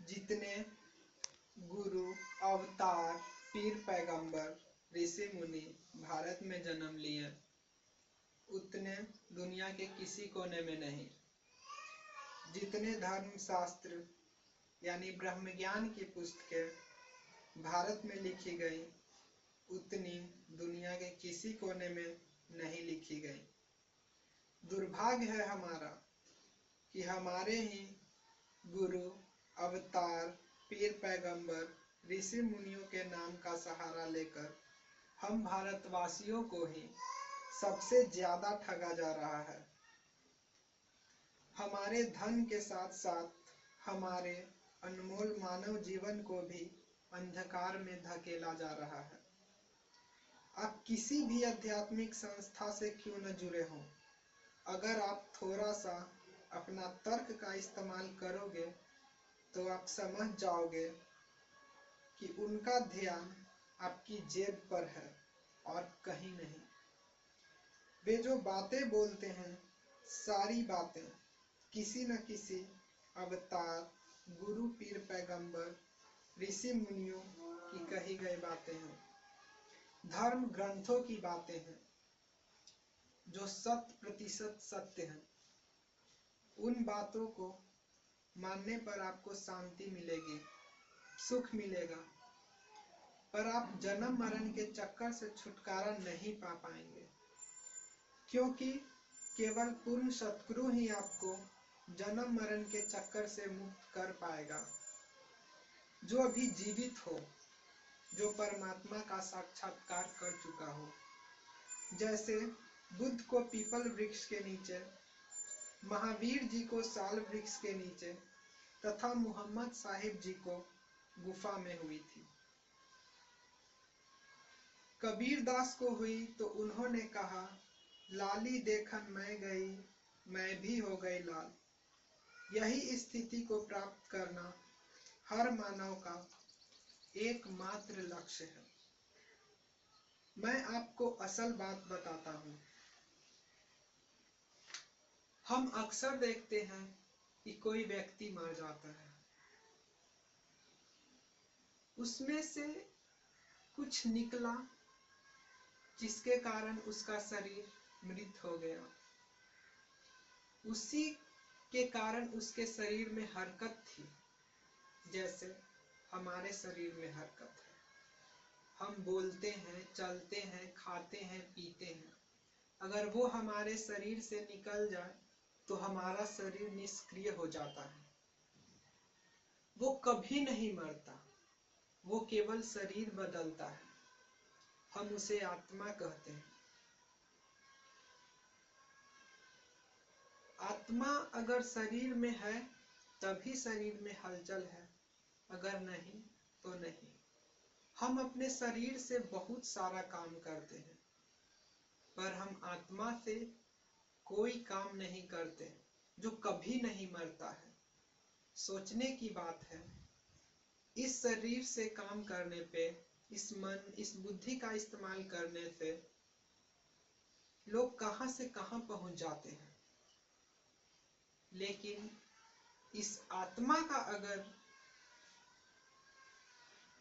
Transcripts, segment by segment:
जितने गुरु, अवतार, पीर पैगंबर, ऋषि मुनि भारत में जन्म लिए, उतने दुनिया के किसी कोने में नहीं। जितने धर्म शास्त्र यानी ब्रह्म ज्ञान की पुस्तकें भारत में लिखी गई, उतनी दुनिया के किसी कोने में नहीं लिखी गई। दुर्भाग्य है हमारा कि हमारे ही गुरु, अवतार, पीर पैगंबर, ऋषि मुनियों के नाम का सहारा लेकर हम भारतवासियों को ही सबसे ज्यादा ठगा जा रहा है। हमारे धन के साथ साथ हमारे अनमोल मानव जीवन को भी अंधकार में धकेला जा रहा है। आप किसी भी आध्यात्मिक संस्था से क्यों न जुड़े हों, अगर आप थोड़ा सा अपना तर्क का इस्तेमाल करोगे तो आप समझ जाओगे कि उनका ध्यान आपकी जेब पर है और कहीं नहीं। वे जो बातें बोलते हैं, सारी बातें किसी न किसी अवतार, गुरु, पीर पैगंबर, ऋषि मुनियों की कही गई बातें हैं, धर्म ग्रंथों की बातें हैं जो 100% सत्य हैं। उन बातों को मानने पर आपको शांति मिलेगी, सुख मिलेगा, पर आप जन्म मरण के चक्कर से छुटकारा नहीं पा पाएंगे, क्योंकि केवल पूर्ण सद्गुरु ही आपको जन्म मरण के चक्कर से मुक्त कर पाएगा। जो अभी जीवित हो, जो परमात्मा का साक्षात्कार कर चुका हो, जैसे बुद्ध को पीपल वृक्ष के नीचे, महावीर जी को साल वृक्ष के नीचे तथा मोहम्मद साहिब जी को गुफा में हुई थी। कबीर दास को हुई तो उन्होंने कहा, लाली देखन मैं गई, मैं भी हो गई लाल। यही स्थिति को प्राप्त करना हर मानव का एकमात्र लक्ष्य है। मैं आपको असल बात बताता हूं। हम अक्सर देखते हैं कि कोई व्यक्ति मर जाता है, उसमें से कुछ निकला जिसके कारण उसका शरीर मृत हो गया। उसी के कारण उसके शरीर में हरकत थी, जैसे हमारे शरीर में हरकत है। हम बोलते हैं, चलते हैं, खाते हैं, पीते हैं। अगर वो हमारे शरीर से निकल जाए तो हमारा शरीर निष्क्रिय हो जाता है। वो कभी नहीं मरता, वो केवल शरीर बदलता है। हम उसे आत्मा कहते हैं। आत्मा अगर शरीर में है तभी शरीर में हलचल है, अगर नहीं तो नहीं। हम अपने शरीर से बहुत सारा काम करते हैं, पर हम आत्मा से कोई काम नहीं करते जो कभी नहीं मरता है। सोचने की बात है, इस शरीर से काम करने पे, इस मन, इस बुद्धि का इस्तेमाल करने से लोग कहां से कहां पहुंच जाते हैं। लेकिन इस आत्मा का अगर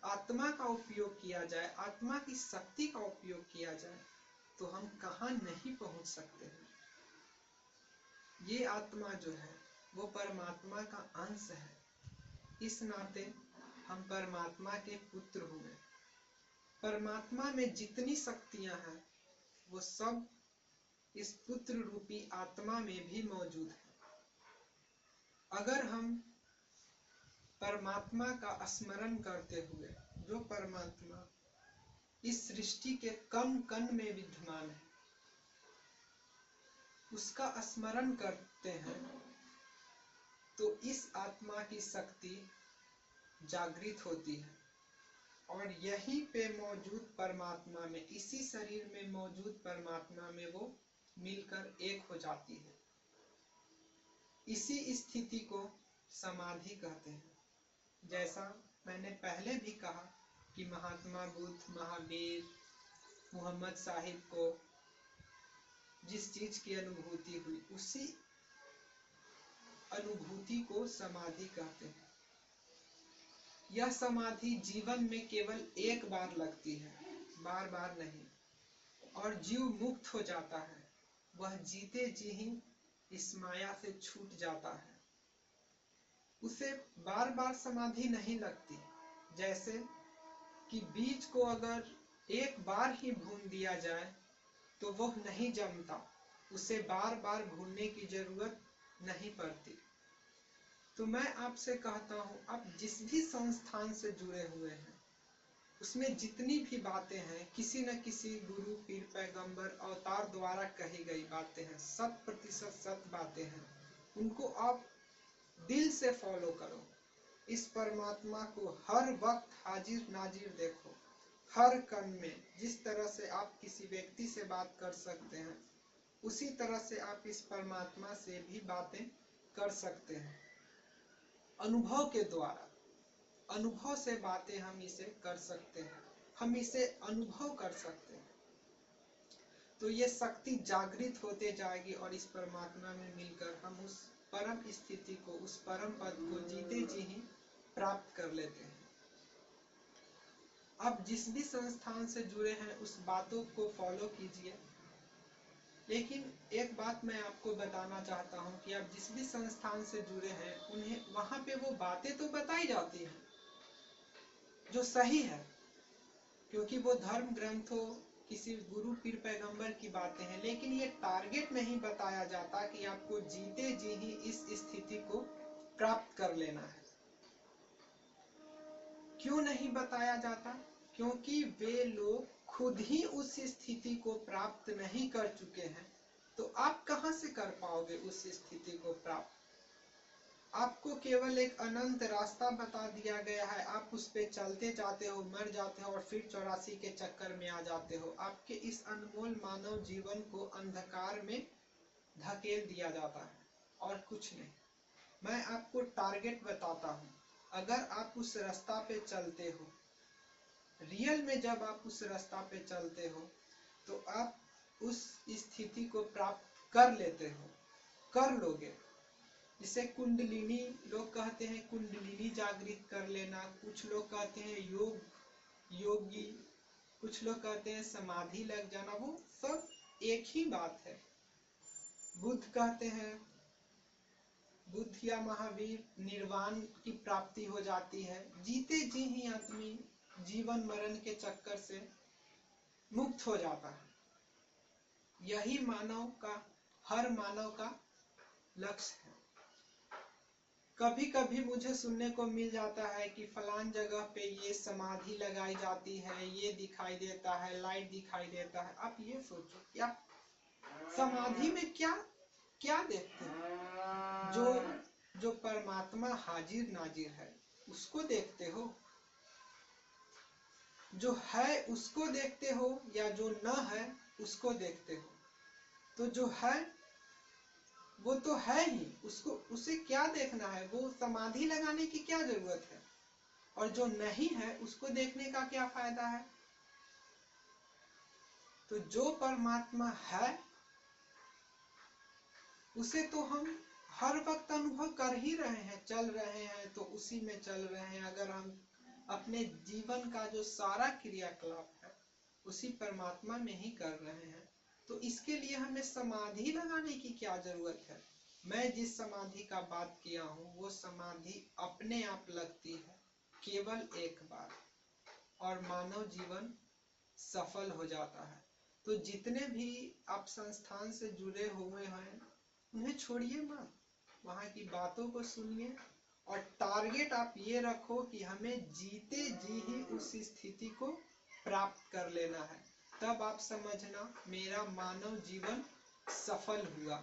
आत्मा का उपयोग किया जाए, आत्मा की शक्ति का उपयोग किया जाए, तो हम कहां नहीं पहुंच सकते हैं। ये आत्मा जो है वो परमात्मा का अंश है। इस नाते हम परमात्मा के पुत्र हुए। परमात्मा में जितनी शक्तियां हैं वो सब इस पुत्र रूपी आत्मा में भी मौजूद है। अगर हम परमात्मा का स्मरण करते हुए, जो परमात्मा इस सृष्टि के कण कण में विद्यमान है, उसका स्मरण करते हैं तो इस आत्मा की शक्ति जागृत होती है और यहीं पे मौजूद परमात्मा में, इसी शरीर में मौजूद परमात्मा में वो मिलकर एक हो जाती है। इसी स्थिति को समाधि कहते हैं। जैसा मैंने पहले भी कहा कि महात्मा बुद्ध, महावीर, मोहम्मद साहिब को जिस चीज की अनुभूति हुई, उसी अनुभूति को समाधि कहते हैं। यह समाधि जीवन में केवल एक बार लगती है, बार बार नहीं, और जीव मुक्त हो जाता है। वह जीते जी ही इस माया से छूट जाता है। उसे बार बार समाधि नहीं लगती। जैसे कि बीज को अगर एक बार ही भून दिया जाए तो वह नहीं जमता, उसे बार बार भूनने की जरूरत नहीं पड़ती। तो मैं आपसे कहता हूं, आप जिस भी संस्थान से जुड़े हुए हैं उसमें जितनी भी बातें हैं, किसी न किसी गुरु, पीर, पैगंबर, अवतार द्वारा कही गई बातें हैं, 100% सत्य बातें हैं। उनको आप दिल से फॉलो करो। इस परमात्मा को हर वक्त हाजिर नाजिर देखो, हर कण में। जिस तरह से आप किसी व्यक्ति से बात कर सकते हैं, उसी तरह से आप इस परमात्मा से भी बातें कर सकते हैं। अनुभव के द्वारा, अनुभव से बातें हम इसे कर सकते हैं, हम इसे अनुभव कर सकते हैं। तो ये शक्ति जागृत होते जाएगी और इस परमात्मा में मिलकर हम उस परम स्थिति को, उस परम पद को जीते जी ही प्राप्त कर लेते हैं। आप जिस भी संस्थान से जुड़े हैं उस बातों को फॉलो कीजिए। लेकिन एक बात मैं आपको बताना चाहता हूं कि आप जिस भी संस्थान से जुड़े हैं, उन्हें वहां पे वो बातें तो बताई जाती हैं जो सही है, क्योंकि वो धर्म ग्रंथों, किसी गुरु, पीर, पैगंबर की बातें हैं। लेकिन ये टारगेट नहीं बताया जाता कि आपको जीते जी ही इस स्थिति को प्राप्त कर लेना है। क्यों नहीं बताया जाता? क्योंकि वे लोग खुद ही उस स्थिति को प्राप्त नहीं कर चुके हैं, तो आप कहां से कर पाओगे उस स्थिति को प्राप्त? आपको केवल एक अनंत रास्ता बता दिया गया है, आप उस पे चलते जाते हो, मर जाते हो और फिर 84 के चक्कर में आ जाते हो। आपके इस अनमोल मानव जीवन को अंधकार में धकेल दिया जाता है और कुछ नहीं। मैं आपको टारगेट बताता हूँ। अगर आप उस रास्ता पे चलते हो, रियल में जब आप उस रास्ता पे चलते हो, तो आप उस स्थिति को प्राप्त कर लेते हो, कर लोगे। जिसे कुंडलिनी लोग कहते हैं, कुंडलिनी जागृत कर लेना। कुछ लोग कहते हैं योगी, कुछ लोग कहते हैं समाधि लग जाना। वो सब एक ही बात है। बुद्ध कहते हैं, बुद्ध या महावीर, निर्वाण की प्राप्ति हो जाती है। जीते जी ही आदमी जीवन मरण के चक्कर से मुक्त हो जाता है। यही मानव का, हर मानव का लक्ष्य है। कभी कभी मुझे सुनने को मिल जाता है कि फलान जगह पे ये समाधि लगाई जाती है, ये दिखाई देता है, लाइट दिखाई देता है। आप ये सोचो, क्या समाधि में क्या क्या देखते हैं? जो परमात्मा हाजिर नाजिर है उसको देखते हो? जो है उसको देखते हो या जो न है उसको देखते हो? तो जो है वो तो है ही, उसको, उसे क्या देखना है? वो समाधि लगाने की क्या जरूरत है? और जो नहीं है उसको देखने का क्या फायदा है? तो जो परमात्मा है उसे तो हम हर वक्त अनुभव कर ही रहे हैं, चल रहे हैं तो उसी में चल रहे हैं। अगर हम अपने जीवन का जो सारा क्रियाकलाप है उसी परमात्मा में ही कर रहे हैं, तो इसके लिए हमें समाधि लगाने की क्या जरूरत है? मैं जिस समाधि का बात किया हूँ वो समाधि अपने आप लगती है केवल एक बार, और मानव जीवन सफल हो जाता है। तो जितने भी आप संस्थान से जुड़े हुए हैं उन्हें छोड़िए मत, वहां की बातों को सुनिए और टारगेट आप ये रखो कि हमें जीते जी ही उस स्थिति को प्राप्त कर लेना है। तब आप समझना मेरा मानव जीवन सफल हुआ।